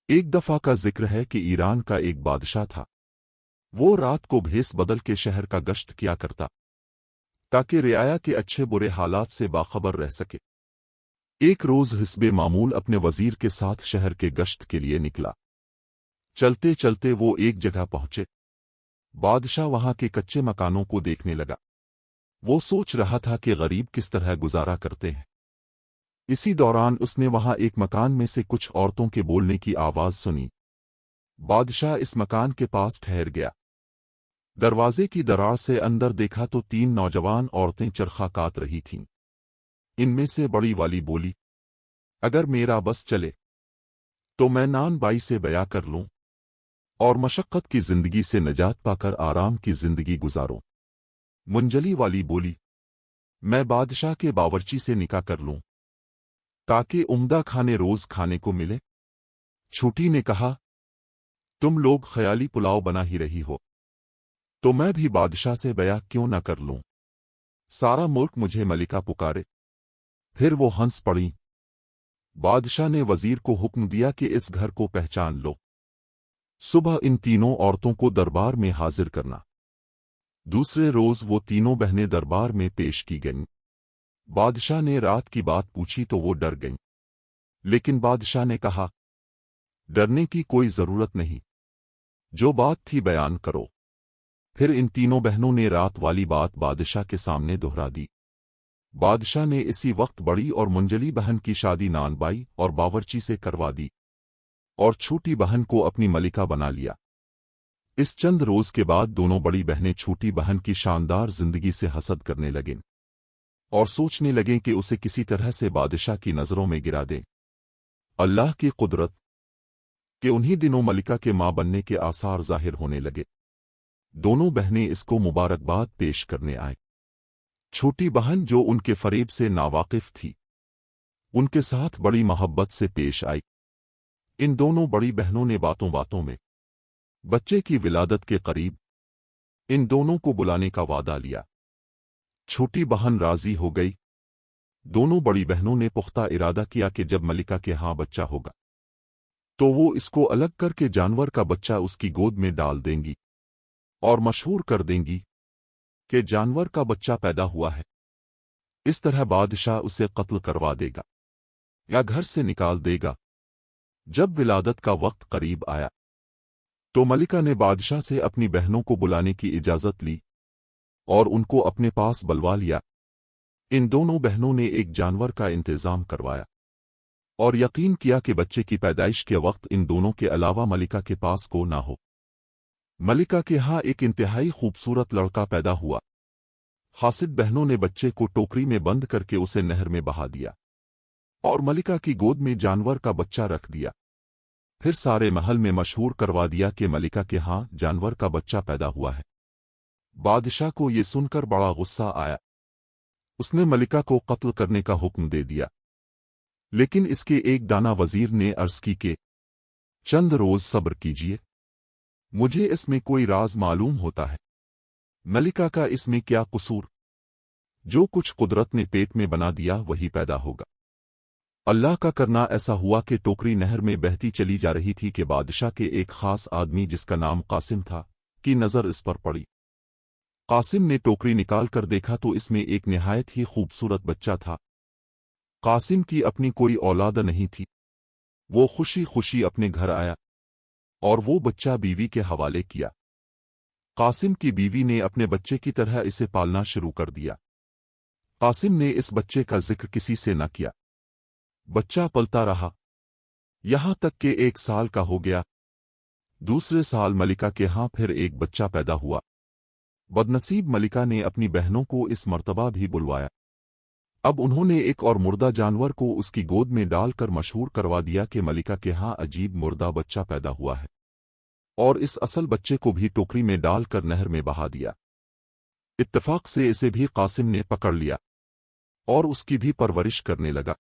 ایک دفعہ کا ذکر ہے کہ ایران کا ایک بادشاہ تھا۔ وہ رات کو بھیس بدل کے شہر کا گشت کیا کرتا تاکہ رعایا کے اچھے برے حالات سے باخبر رہ سکے۔ ایک روز حسب معمول اپنے وزیر کے ساتھ شہر کے گشت کے لیے نکلا۔ چلتے چلتے وہ ایک جگہ پہنچے۔ بادشاہ وہاں کے کچے مکانوں کو دیکھنے لگا۔ وہ سوچ رہا تھا کہ غریب کس طرح گزارا کرتے ہیں۔ اسی دوران اس نے وہاں ایک مکان میں سے کچھ عورتوں کے بولنے کی آواز سنی۔ بادشاہ اس مکان کے پاس ٹھہر گیا۔ دروازے کی دراڑ سے اندر دیکھا تو 3 نوجوان عورتیں چرخا کاٹ رہی تھیں۔ ان میں سے بڑی والی بولی، اگر میرا بس چلے تو میں نان بائی سے بیعہ کر لوں اور مشقت کی زندگی سے نجات پا کر آرام کی زندگی گزاروں۔ منجلی والی بولی، میں بادشاہ کے باورچی سے نکاح کر لوں تاکہ عمدہ کھانے روز کھانے کو ملے۔ چھوٹی نے کہا، تم لوگ خیالی پلاؤ بنا ہی رہی ہو تو میں بھی بادشاہ سے بیعہ کیوں نہ کر لوں؟ سارا ملک مجھے ملکہ پکارے۔ پھر وہ ہنس پڑیں۔ بادشاہ نے وزیر کو حکم دیا کہ اس گھر کو پہچان لو۔ صبح ان تینوں عورتوں کو دربار میں حاضر کرنا۔ دوسرے روز وہ تینوں بہنیں دربار میں پیش کی گئیں۔ بادشاہ نے رات کی بات پوچھی تو وہ ڈر گئیں، لیکن بادشاہ نے کہا، ڈرنے کی کوئی ضرورت نہیں، جو بات تھی بیان کرو۔ پھر ان تینوں بہنوں نے رات والی بات بادشاہ کے سامنے دہرا دی۔ بادشاہ نے اسی وقت بڑی اور منجلی بہن کی شادی نان بائی اور باورچی سے کروا دی اور چھوٹی بہن کو اپنی ملکہ بنا لیا۔ اس چند روز کے بعد دونوں بڑی بہنیں چھوٹی بہن کی شاندار زندگی سے حسد کرنے لگیں اور سوچنے لگیں کہ اسے کسی طرح سے بادشاہ کی نظروں میں گرا دیں۔ اللہ کی قدرت کہ انہی دنوں ملکہ کے ماں بننے کے آثار ظاہر ہونے لگے۔ دونوں بہنیں اس کو مبارکباد پیش کرنے آئیں۔ چھوٹی بہن جو ان کے فریب سے ناواقف تھی، ان کے ساتھ بڑی محبت سے پیش آئی۔ ان دونوں بڑی بہنوں نے باتوں باتوں میں بچے کی ولادت کے قریب ان دونوں کو بلانے کا وعدہ لیا۔ چھوٹی بہن راضی ہو گئی۔ دونوں بڑی بہنوں نے پختہ ارادہ کیا کہ جب ملکہ کے ہاں بچہ ہوگا تو وہ اس کو الگ کر کے جانور کا بچہ اس کی گود میں ڈال دیں گی اور مشہور کر دیں گی کہ جانور کا بچہ پیدا ہوا ہے۔ اس طرح بادشاہ اسے قتل کروا دے گا یا گھر سے نکال دے گا۔ جب ولادت کا وقت قریب آیا تو ملکہ نے بادشاہ سے اپنی بہنوں کو بلانے کی اجازت لی اور ان کو اپنے پاس بلوا لیا۔ ان دونوں بہنوں نے ایک جانور کا انتظام کروایا اور یقین کیا کہ بچے کی پیدائش کے وقت ان دونوں کے علاوہ ملکہ کے پاس کو نہ ہو۔ ملکہ کے ہاں ایک انتہائی خوبصورت لڑکا پیدا ہوا۔ حاسد بہنوں نے بچے کو ٹوکری میں بند کر کے اسے نہر میں بہا دیا اور ملکہ کی گود میں جانور کا بچہ رکھ دیا۔ پھر سارے محل میں مشہور کروا دیا کہ ملکہ کے ہاں جانور کا بچہ پیدا ہوا ہے۔ بادشاہ کو یہ سن کر بڑا غصہ آیا۔ اس نے ملکہ کو قتل کرنے کا حکم دے دیا، لیکن اس کے ایک دانا وزیر نے عرض کی کہ چند روز صبر کیجیے، مجھے اس میں کوئی راز معلوم ہوتا ہے۔ ملکہ کا اس میں کیا قصور؟ جو کچھ قدرت نے پیٹ میں بنا دیا وہی پیدا ہوگا۔ اللہ کا کرنا ایسا ہوا کہ ٹوکری نہر میں بہتی چلی جا رہی تھی کہ بادشاہ کے ایک خاص آدمی جس کا نام قاسم تھا کی نظر اس پر پڑی۔ قاسم نے ٹوکری نکال کر دیکھا تو اس میں ایک نہایت ہی خوبصورت بچہ تھا۔ قاسم کی اپنی کوئی اولاد نہیں تھی۔ وہ خوشی خوشی اپنے گھر آیا اور وہ بچہ بیوی کے حوالے کیا۔ قاسم کی بیوی نے اپنے بچے کی طرح اسے پالنا شروع کر دیا۔ قاسم نے اس بچے کا ذکر کسی سے نہ کیا۔ بچہ پلتا رہا یہاں تک کہ 1 سال کا ہو گیا۔ دوسرے سال ملکہ کے ہاں پھر ایک بچہ پیدا ہوا۔ بدنصیب ملکہ نے اپنی بہنوں کو اس مرتبہ بھی بلوایا۔ اب انہوں نے ایک اور مردہ جانور کو اس کی گود میں ڈال کر مشہور کروا دیا کہ ملکہ کے ہاں عجیب مردہ بچہ پیدا ہوا ہے، اور اس اصل بچے کو بھی ٹوکری میں ڈال کر نہر میں بہا دیا۔ اتفاق سے اسے بھی قاسم نے پکڑ لیا اور اس کی بھی پرورش کرنے لگا۔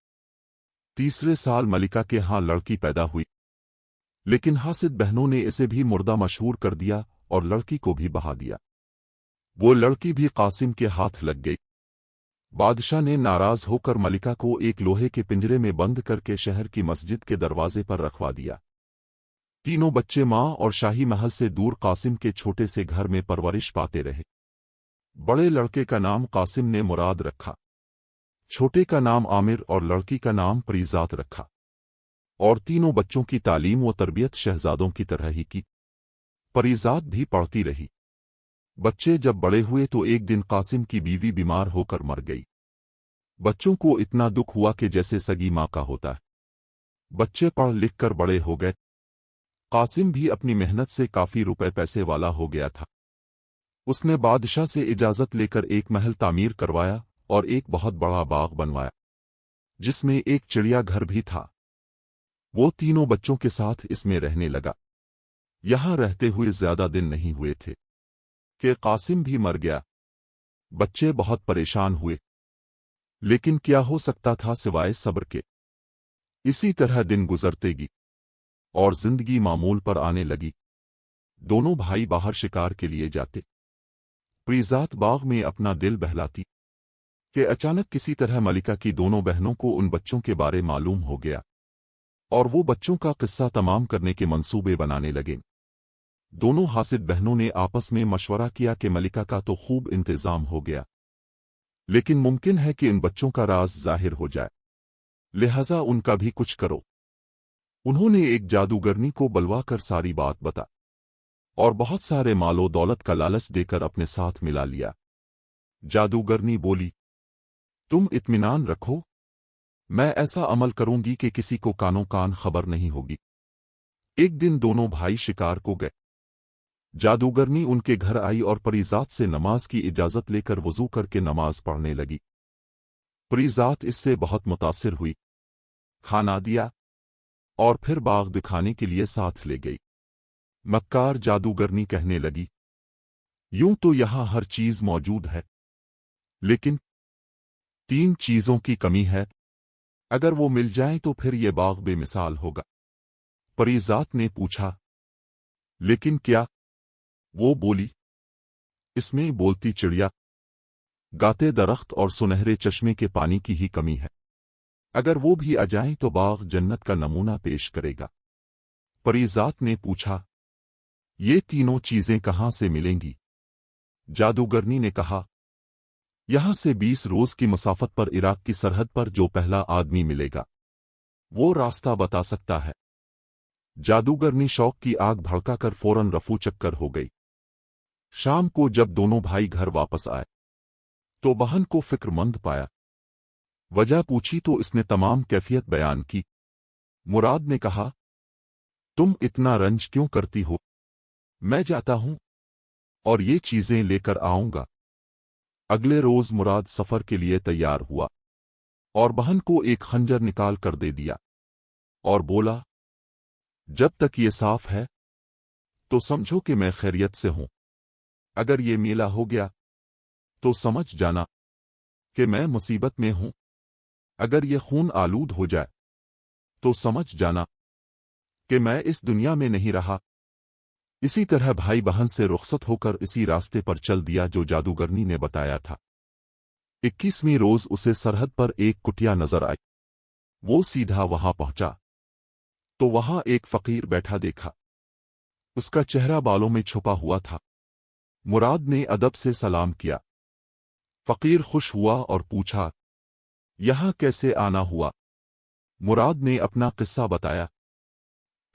تیسرے سال ملکہ کے ہاں لڑکی پیدا ہوئی، لیکن حاسد بہنوں نے اسے بھی مردہ مشہور کر دیا اور لڑکی کو بھی بہا دیا۔ وہ لڑکی بھی قاسم کے ہاتھ لگ گئی۔ بادشاہ نے ناراض ہو کر ملکہ کو ایک لوہے کے پنجرے میں بند کر کے شہر کی مسجد کے دروازے پر رکھوا دیا۔ तीनों बच्चे माँ और शाही महल से दूर कासिम के छोटे से घर में परवरिश पाते रहे। बड़े लड़के का नाम कासिम ने मुराद रखा, छोटे का नाम आमिर और लड़की का नाम परीजात रखा। और तीनों बच्चों की तालीम व तरबियत शहजादों की तरह ही की। परीजात भी पढ़ती रही। बच्चे जब बड़े हुए तो एक दिन कासिम की बीवी बीमार होकर मर गई। बच्चों को इतना दुख हुआ कि जैसे सगी माँ का होता है। बच्चे पढ़ लिख कर बड़े हो गए। कासिम भी अपनी मेहनत से काफी रुपए पैसे वाला हो गया था। उसने बादशाह से इजाजत लेकर एक महल तामीर करवाया और एक बहुत बड़ा बाग बनवाया, जिसमें एक चिड़िया घर भी था। वो तीनों बच्चों के साथ इसमें रहने लगा। यहां रहते हुए ज्यादा दिन नहीं हुए थे कि कासिम भी मर गया। बच्चे बहुत परेशान हुए, लेकिन क्या हो सकता था सिवाय सब्र के। इसी तरह दिन गुजरते गई और जिंदगी मामूल पर आने लगी। दोनों भाई बाहर शिकार के लिए जाते। परीजात बाग में अपना दिल बहलाती कि अचानक किसी तरह मलिका की दोनों बहनों को उन बच्चों के बारे मालूम हो गया और वो बच्चों का किस्सा तमाम करने के मंसूबे बनाने लगे। दोनों हासिद बहनों ने आपस में मशवरा किया कि मलिका का तो खूब इंतजाम हो गया, लेकिन मुमकिन है कि इन बच्चों का राज जाहिर हो जाए, लिहाजा उनका भी कुछ करो। उन्होंने एक जादूगरनी को बुलवा कर सारी बात बता और बहुत सारे मालो दौलत का लालच देकर अपने साथ मिला लिया। जादूगरनी बोली, तुम इत्मीनान रखो, मैं ऐसा अमल करूंगी कि किसी को कानों कान खबर नहीं होगी। एक दिन दोनों भाई शिकार को गए। जादूगरनी उनके घर आई और परीजात से नमाज की इजाजत लेकर वजू करके नमाज पढ़ने लगी। परीजात इससे बहुत मुतासिर हुई, खाना दिया और फिर बाग दिखाने के लिए साथ ले गई। मक्कार जादूगरनी कहने लगी, यूं तो यहां हर चीज मौजूद है, लेकिन 3 चीजों की कमी है। अगर वो मिल जाए तो फिर ये बाग बेमिसाल होगा। परीजात ने पूछा, लेकिन क्या? वो बोली, इसमें बोलती चिड़िया, गाते दरख्त और सुनहरे चश्मे के पानी की ही कमी है। अगर वो भी आ जाएं तो बाग जन्नत का नमूना पेश करेगा। परीजात ने पूछा, ये तीनों चीजें कहां से मिलेंगी? जादूगरनी ने कहा, यहां से 20 रोज की मसाफत पर इराक की सरहद पर जो पहला आदमी मिलेगा वो रास्ता बता सकता है। जादूगरनी शौक की आग भड़काकर फौरन रफू चक्कर हो गई। शाम को जब दोनों भाई घर वापस आए तो बहन को फिक्रमंद पाया। वजह पूछी तो इसने तमाम कैफियत बयान की। मुराद ने कहा, तुम इतना रंज क्यों करती हो? मैं जाता हूं और ये चीजें लेकर आऊंगा। अगले रोज मुराद सफर के लिए तैयार हुआ और बहन को एक खंजर निकाल कर दे दिया और बोला, जब तक ये साफ है तो समझो कि मैं खैरियत से हूं। अगर ये मेला हो गया तो समझ जाना कि मैं मुसीबत में हूं। अगर ये खून आलूद हो जाए तो समझ जाना कि मैं इस दुनिया में नहीं रहा। इसी तरह भाई बहन से रुखसत होकर इसी रास्ते पर चल दिया जो जादूगरनी ने बताया था। 21वीं रोज उसे सरहद पर एक कुटिया नजर आई। वो सीधा वहां पहुंचा तो वहां एक फकीर बैठा देखा। उसका चेहरा बालों में छुपा हुआ था। मुराद ने अदब से सलाम किया। फकीर खुश हुआ और पूछा, यहां कैसे आना हुआ? मुराद ने अपना किस्सा बताया।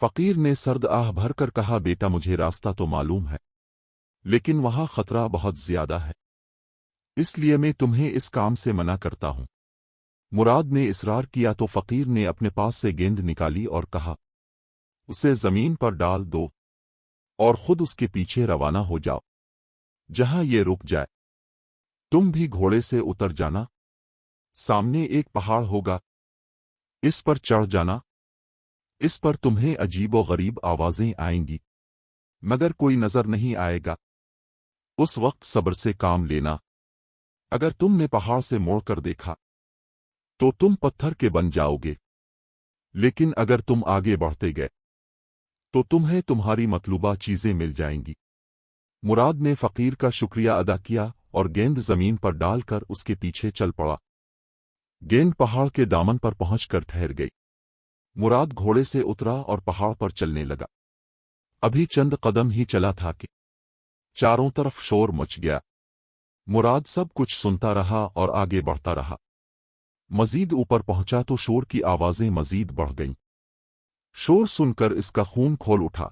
फकीर ने सर्द आह भरकर कहा, बेटा मुझे रास्ता तो मालूम है, लेकिन वहां खतरा बहुत ज्यादा है, इसलिए मैं तुम्हें इस काम से मना करता हूं। मुराद ने इसरार किया तो फकीर ने अपने पास से गेंद निकाली और कहा, उसे जमीन पर डाल दो और खुद उसके पीछे रवाना हो जाओ। जहां ये रुक जाए तुम भी घोड़े से उतर जाना। सामने एक पहाड़ होगा, इस पर चढ़ जाना। इस पर तुम्हें अजीब व गरीब आवाजें आएंगी, मगर कोई नजर नहीं आएगा। उस वक्त सब्र से काम लेना। अगर तुमने पहाड़ से मोड़कर देखा तो तुम पत्थर के बन जाओगे, लेकिन अगर तुम आगे बढ़ते गए तो तुम्हें तुम्हारी मतलूबा चीजें मिल जाएंगी। मुराद ने फकीर का शुक्रिया अदा किया और गेंद जमीन पर डालकर उसके पीछे चल पड़ा। गेंद पहाड़ के दामन पर पहुंचकर ठहर गई। मुराद घोड़े से उतरा और पहाड़ पर चलने लगा। अभी चंद कदम ही चला था कि चारों तरफ शोर मच गया। मुराद सब कुछ सुनता रहा और आगे बढ़ता रहा। मजीद ऊपर पहुंचा तो शोर की आवाजें मजीद बढ़ गईं। शोर सुनकर इसका खून खोल उठा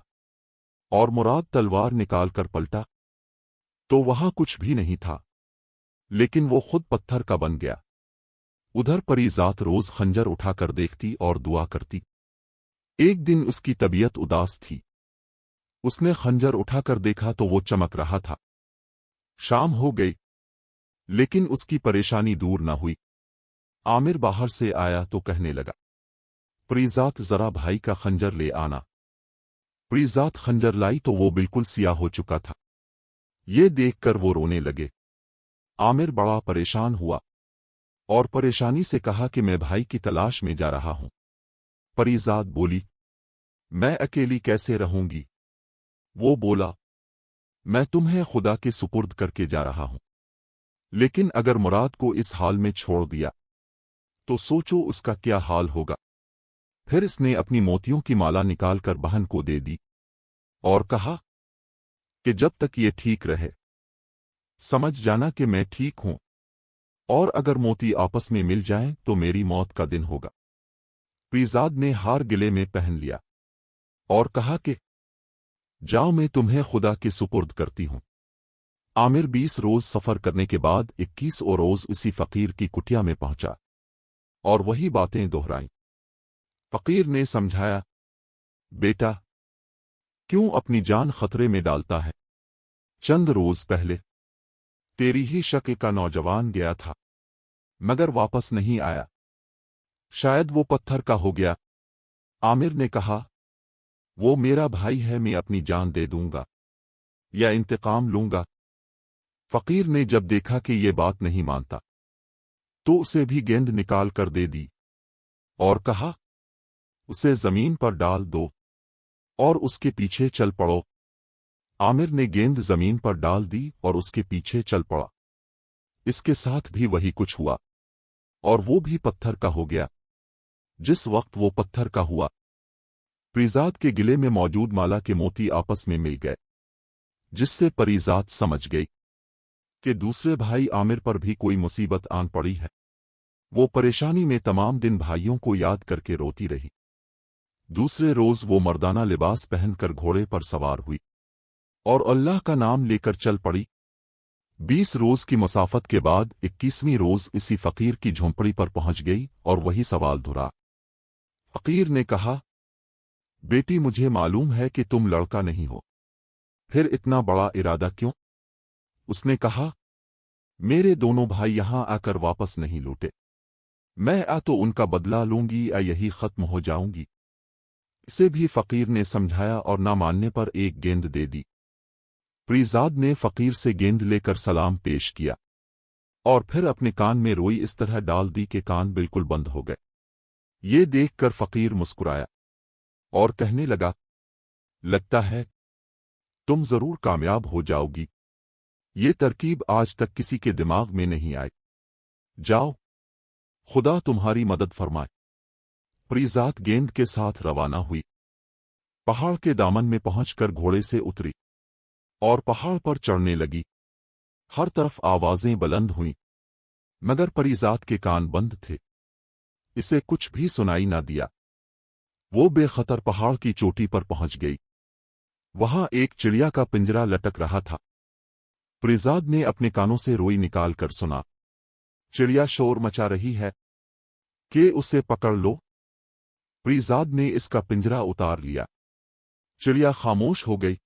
और मुराद तलवार निकालकर पलटा तो वहां कुछ भी नहीं था, लेकिन वो खुद पत्थर का बन गया। उधर परीजात रोज खंजर उठाकर देखती और दुआ करती। एक दिन उसकी तबीयत उदास थी। उसने खंजर उठाकर देखा तो वो चमक रहा था। शाम हो गई, लेकिन उसकी परेशानी दूर न हुई। आमिर बाहर से आया तो कहने लगा, परीजात जरा भाई का खंजर ले आना। परीजात खंजर लाई तो वो बिल्कुल सियाह हो चुका था। ये देखकर वो रोने लगे। आमिर बड़ा परेशान हुआ और परेशानी से कहा कि मैं भाई की तलाश में जा रहा हूं। परीजात बोली, मैं अकेली कैसे रहूंगी? वो बोला, मैं तुम्हें खुदा के सुपुर्द करके जा रहा हूं, लेकिन अगर मुराद को इस हाल में छोड़ दिया तो सोचो उसका क्या हाल होगा। फिर इसने अपनी मोतियों की माला निकालकर बहन को दे दी और कहा कि जब तक ये ठीक रहे समझ जाना कि मैं ठीक हूं, और अगर मोती आपस में मिल जाएं तो मेरी मौत का दिन होगा। परीजाद ने हार गिले में पहन लिया और कहा कि जाओ, मैं तुम्हें खुदा के सुपुर्द करती हूं। आमिर 20 रोज सफर करने के बाद 21 और रोज उसी फकीर की कुटिया में पहुंचा और वही बातें दोहराईं। फकीर ने समझाया, बेटा, क्यों अपनी जान खतरे में डालता है? चंद रोज पहले तेरी ही शक्ल का नौजवान गया था, मगर वापस नहीं आया। शायद वो पत्थर का हो गया। आमिर ने कहा, वो मेरा भाई है, मैं अपनी जान दे दूंगा या इंतकाम लूंगा। फकीर ने जब देखा कि ये बात नहीं मानता तो उसे भी गेंद निकाल कर दे दी और कहा, उसे जमीन पर डाल दो और उसके पीछे चल पड़ो। आमिर ने गेंद जमीन पर डाल दी और उसके पीछे चल पड़ा। इसके साथ भी वही कुछ हुआ और वो भी पत्थर का हो गया। जिस वक्त वो पत्थर का हुआ, परीजात के गिले में मौजूद माला के मोती आपस में मिल गए, जिससे परीजात समझ गई कि दूसरे भाई आमिर पर भी कोई मुसीबत आन पड़ी है। वो परेशानी में तमाम दिन भाइयों को याद करके रोती रही। दूसरे रोज वो मर्दाना लिबास पहनकर घोड़े पर सवार हुई और अल्लाह का नाम लेकर चल पड़ी। 20 रोज की मुसाफत के बाद 21वीं रोज इसी फकीर की झोंपड़ी पर पहुंच गई और वही सवाल दोहरा। फकीर ने कहा, बेटी, मुझे मालूम है कि तुम लड़का नहीं हो, फिर इतना बड़ा इरादा क्यों? उसने कहा, मेरे दोनों भाई यहां आकर वापस नहीं लौटे। मैं आ तो उनका बदला लूंगी या यही खत्म हो जाऊंगी। इसे भी फकीर ने समझाया और ना मानने पर एक गेंद दे दी। परीजाद ने फकीर से गेंद लेकर सलाम पेश किया और फिर अपने कान में रोई इस तरह डाल दी कि कान बिल्कुल बंद हो गए। ये देखकर फकीर मुस्कुराया और कहने लगा, लगता है तुम जरूर कामयाब हो जाओगी। ये तरकीब आज तक किसी के दिमाग में नहीं आई। जाओ, खुदा तुम्हारी मदद फरमाए। परीजात गेंद के साथ रवाना हुई। पहाड़ के दामन में पहुंचकर घोड़े से उतरी और पहाड़ पर चढ़ने लगी। हर तरफ आवाजें बुलंद हुईं, मगर परीजात के कान बंद थे। इसे कुछ भी सुनाई ना दिया। वो बेखतर पहाड़ की चोटी पर पहुंच गई। वहां एक चिड़िया का पिंजरा लटक रहा था। परीजाद ने अपने कानों से रोई निकाल कर सुना, चिड़िया शोर मचा रही है कि उसे पकड़ लो। परीजाद ने इसका पिंजरा उतार लिया। चिड़िया खामोश हो गई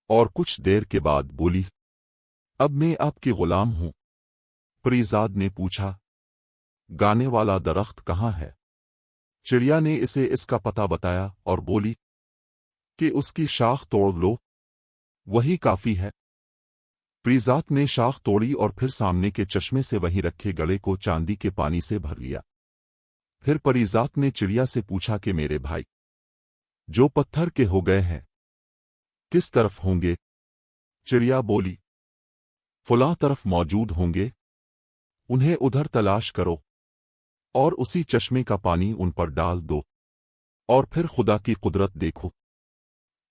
और कुछ देर के बाद बोली, अब मैं आपकी गुलाम हूं। परीजाद ने पूछा, गाने वाला दरख्त कहाँ है? चिड़िया ने इसे इसका पता बताया और बोली कि उसकी शाख तोड़ लो, वही काफी है। परीजात ने शाख तोड़ी और फिर सामने के चश्मे से वहीं रखे गड़े को चांदी के पानी से भर लिया। फिर परीजात ने चिड़िया से पूछा कि मेरे भाई जो पत्थर के हो गए हैं किस तरफ होंगे? चिड़िया बोली, फलां तरफ मौजूद होंगे, उन्हें उधर तलाश करो और उसी चश्मे का पानी उन पर डाल दो और फिर खुदा की कुदरत देखो।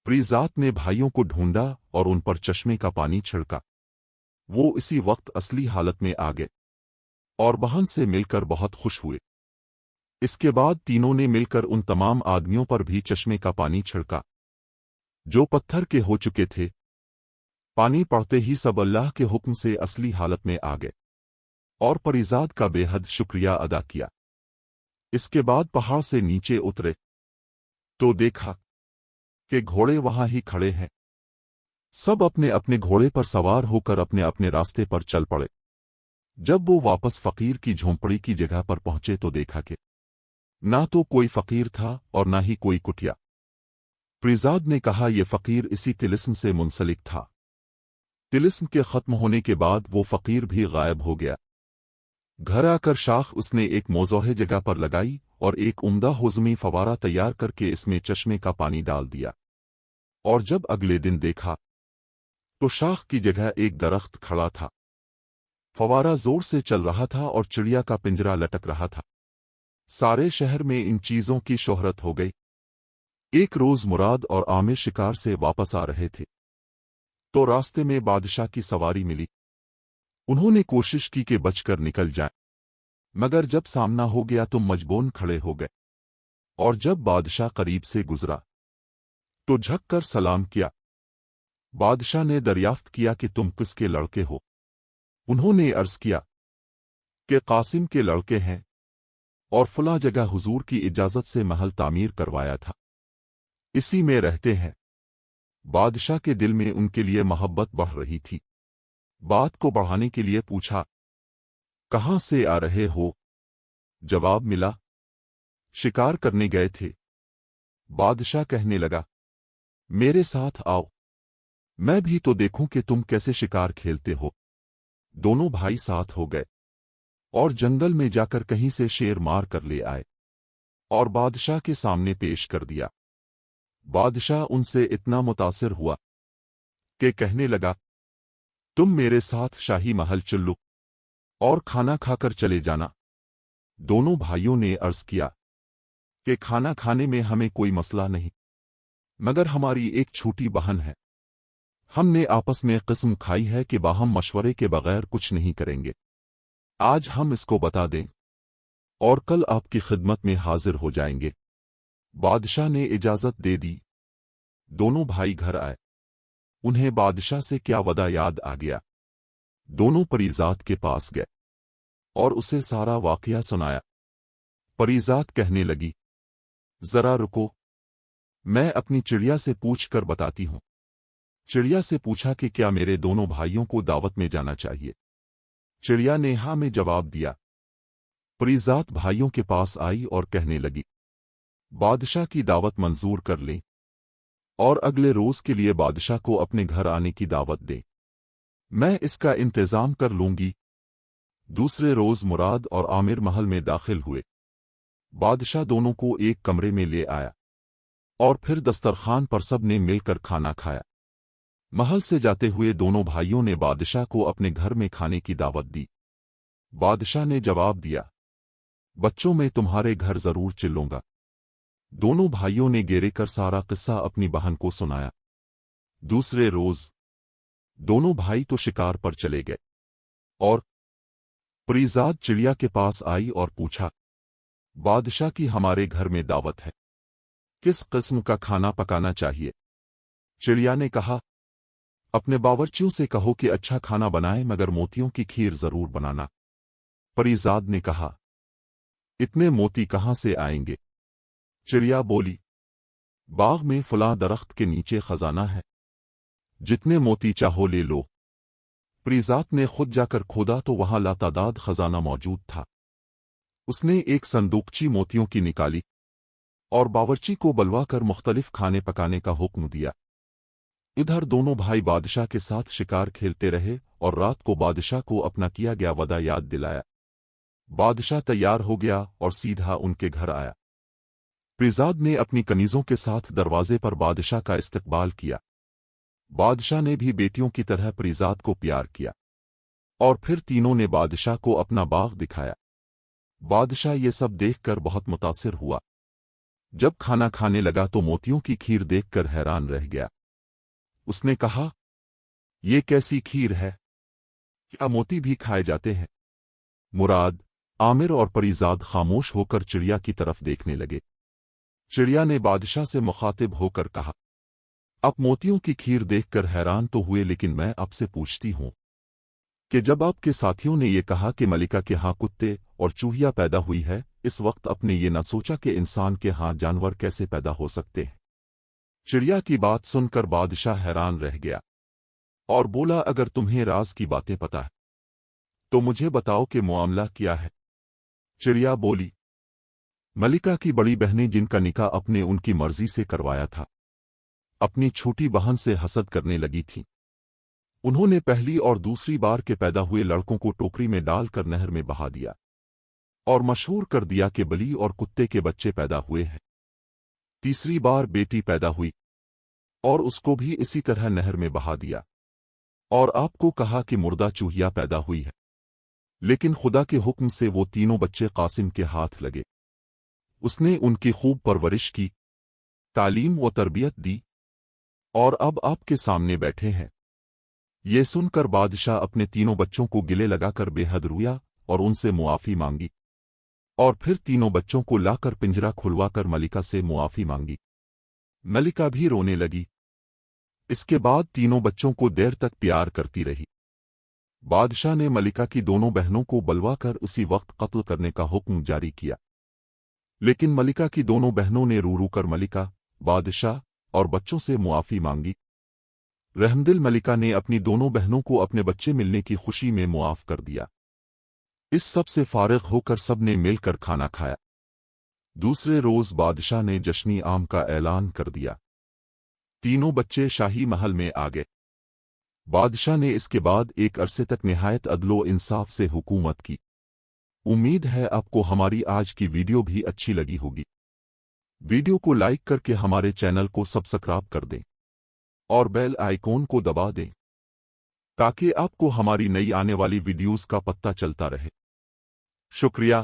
प्रीजात ने भाइयों को ढूंढा और उन पर चश्मे का पानी छिड़का। वो इसी वक्त असली हालत में आ गए और बहन से मिलकर बहुत खुश हुए। इसके बाद तीनों ने मिलकर उन तमाम आदमियों पर भी चश्मे का पानी छिड़का जो पत्थर के हो चुके थे। पानी पड़ते ही सब अल्लाह के हुक्म से असली हालत में आ गए और प्रीजात का बेहद शुक्रिया अदा किया। इसके बाद पहाड़ से नीचे उतरे तो देखा कि घोड़े वहां ही खड़े हैं। सब अपने अपने घोड़े पर सवार होकर अपने अपने रास्ते पर चल पड़े। जब वो वापस फकीर की झोंपड़ी की जगह पर पहुंचे तो देखा कि ना तो कोई फकीर था और ना ही कोई कुटिया। प्रीजाद ने कहा यह फकीर इसी तिलिस्म से मुंसलिक था। तिलिस्म के खत्म होने के बाद वो फकीर भी गायब हो गया। घर आकर शाख उसने एक मौजूह जगह पर लगाई और एक उम्दा हुज़मी फवारा तैयार करके इसमें चश्मे का पानी डाल दिया। और जब अगले दिन देखा तो शाख की जगह एक दरख्त खड़ा था। फवारा जोर से चल रहा था और चिड़िया का पिंजरा लटक रहा था। सारे शहर में इन चीजों की शोहरत हो गई। एक रोज मुराद और आमिर शिकार से वापस आ रहे थे तो रास्ते में बादशाह की सवारी मिली। उन्होंने कोशिश की कि बचकर निकल जाए, मगर जब सामना हो गया तो मजबूरन खड़े हो गए। और जब बादशाह करीब से गुजरा तो झुककर सलाम किया। बादशाह ने दरियाफ्त किया कि तुम किसके लड़के हो। उन्होंने अर्ज किया कि कासिम के लड़के हैं और फला जगह हुजूर की इजाजत से महल तामीर करवाया था, इसी में रहते हैं। बादशाह के दिल में उनके लिए मोहब्बत बढ़ रही थी। बात को बढ़ाने के लिए पूछा, कहां से आ रहे हो? जवाब मिला, शिकार करने गए थे। बादशाह कहने लगा, मेरे साथ आओ, मैं भी तो देखूं कि तुम कैसे शिकार खेलते हो। दोनों भाई साथ हो गए और जंगल में जाकर कहीं से शेर मार कर ले आए और बादशाह के सामने पेश कर दिया। बादशाह उनसे इतना मुतासिर हुआ कि कहने लगा, तुम मेरे साथ शाही महल चलो और खाना खाकर चले जाना। दोनों भाइयों ने अर्ज किया कि खाना खाने में हमें कोई मसला नहीं, मगर हमारी एक छोटी बहन है। हमने आपस में कसम खाई है कि बाहम मशवरे के बगैर कुछ नहीं करेंगे। आज हम इसको बता दें और कल आपकी खिदमत में हाजिर हो जाएंगे। बादशाह ने इजाजत दे दी। दोनों भाई घर आए। उन्हें बादशाह से क्या वदा याद आ गया। दोनों परीजात के पास गए और उसे सारा वाकया सुनाया। परीजात कहने लगी, जरा रुको, मैं अपनी चिड़िया से पूछ कर बताती हूं। चिड़िया से पूछा कि क्या मेरे दोनों भाइयों को दावत में जाना चाहिए। चिड़िया ने हाँ में जवाब दिया। परीजात भाइयों के पास आई और कहने लगी, बादशाह की दावत मंजूर कर लें और अगले रोज के लिए बादशाह को अपने घर आने की दावत दें। मैं इसका इंतजाम कर लूंगी। दूसरे रोज मुराद और आमिर महल में दाखिल हुए। बादशाह दोनों को एक कमरे में ले आया और फिर दस्तरखान पर सब ने मिलकर खाना खाया। महल से जाते हुए दोनों भाइयों ने बादशाह को अपने घर में खाने की दावत दी। बादशाह ने जवाब दिया, बच्चों मैं तुम्हारे घर जरूर चलूंगा। दोनों भाइयों ने गेरे कर सारा किस्सा अपनी बहन को सुनाया। दूसरे रोज दोनों भाई तो शिकार पर चले गए और परीजाद चिड़िया के पास आई और पूछा, बादशाह की हमारे घर में दावत है, किस किस्म का खाना पकाना चाहिए। चिड़िया ने कहा, अपने बावर्चियों से कहो कि अच्छा खाना बनाए, मगर मोतियों की खीर जरूर बनाना। परीजाद ने कहा, इतने मोती कहां से आएंगे। चिड़िया बोली, बाग में फलां दरख्त के नीचे खजाना है, जितने मोती चाहो ले लो। परीजात ने खुद जाकर खोदा तो वहां लातादाद खजाना मौजूद था। उसने एक संदूकची मोतियों की निकाली और बावर्ची को बलवा कर मुख्तलिफ खाने पकाने का हुक्म दिया। इधर दोनों भाई बादशाह के साथ शिकार खेलते रहे और रात को बादशाह को अपना किया गया वदा याद दिलाया। बादशाह तैयार हो गया और सीधा उनके घर आया। परीजाद ने अपनी कनीजों के साथ दरवाजे पर बादशाह का इस्तकबाल किया। बादशाह ने भी बेटियों की तरह परीजाद को प्यार किया और फिर तीनों ने बादशाह को अपना बाग दिखाया। बादशाह ये सब देखकर बहुत मुतासिर हुआ। جب کھانا کھانے لگا تو موتیوں کی کھیر دیکھ کر حیران رہ گیا۔ اس نے کہا، یہ کیسی کھیر ہے؟ کیا موتی بھی کھائے جاتے ہیں؟ مراد، عامر اور پریزاد خاموش ہو کر چڑیا کی طرف دیکھنے لگے۔ چڑیا نے بادشاہ سے مخاطب ہو کر کہا، آپ موتیوں کی کھیر دیکھ کر حیران تو ہوئے، لیکن میں آپ سے پوچھتی ہوں کہ جب آپ کے ساتھیوں نے یہ کہا کہ ملکہ کے ہاں کتے اور چوہیا پیدا ہوئی ہے، اس وقت آپ نے یہ نہ سوچا کہ انسان کے ہاں جانور کیسے پیدا ہو سکتے ہیں؟ چڑیا کی بات سن کر بادشاہ حیران رہ گیا اور بولا، اگر تمہیں راز کی باتیں پتہ ہے تو مجھے بتاؤ کہ معاملہ کیا ہے؟ چڑیا بولی، ملکہ کی بڑی بہنیں جن کا نکاح اپنے ان کی مرضی سے کروایا تھا، اپنی چھوٹی بہن سے حسد کرنے لگی تھیں۔ انہوں نے پہلی اور دوسری بار کے پیدا ہوئے لڑکوں کو ٹوکری میں ڈال کر نہر میں بہا دیا اور مشہور کر دیا کہ بلی اور کتے کے بچے پیدا ہوئے ہیں۔ تیسری بار بیٹی پیدا ہوئی اور اس کو بھی اسی طرح نہر میں بہا دیا اور آپ کو کہا کہ مردہ چوہیا پیدا ہوئی ہے، لیکن خدا کے حکم سے وہ تینوں بچے قاسم کے ہاتھ لگے۔ اس نے ان کی خوب پرورش کی، تعلیم و تربیت دی اور اب آپ کے سامنے بیٹھے ہیں۔ یہ سن کر بادشاہ اپنے تینوں بچوں کو گلے لگا کر بے حد رویا اور ان سے معافی مانگی، اور پھر تینوں بچوں کو لا کر پنجرا کھلوا کر ملکہ سے معافی مانگی۔ ملکہ بھی رونے لگی۔ اس کے بعد تینوں بچوں کو دیر تک پیار کرتی رہی۔ بادشاہ نے ملکہ کی دونوں بہنوں کو بلوا کر اسی وقت قتل کرنے کا حکم جاری کیا، لیکن ملکہ کی دونوں بہنوں نے رو رو کر ملکہ، بادشاہ اور بچوں سے معافی مانگی۔ رحمدل ملکہ نے اپنی دونوں بہنوں کو اپنے بچے ملنے کی خوشی میں معاف کر دیا۔ اس سب سے فارغ ہو کر سب نے مل کر کھانا کھایا۔ دوسرے روز بادشاہ نے جشنی عام کا اعلان کر دیا۔ تینوں بچے شاہی محل میں آ گئے۔ بادشاہ نے اس کے بعد ایک عرصے تک نہایت عدل و انصاف سے حکومت کی۔ امید ہے آپ کو ہماری آج کی ویڈیو بھی اچھی لگی ہوگی۔ ویڈیو کو لائک کر کے ہمارے چینل کو سبسکرائب کر دیں اور بیل آئیکن کو دبا دیں تاکہ آپ کو ہماری نئی آنے والی ویڈیوز کا پتہ چلتا رہے۔ شکریہ۔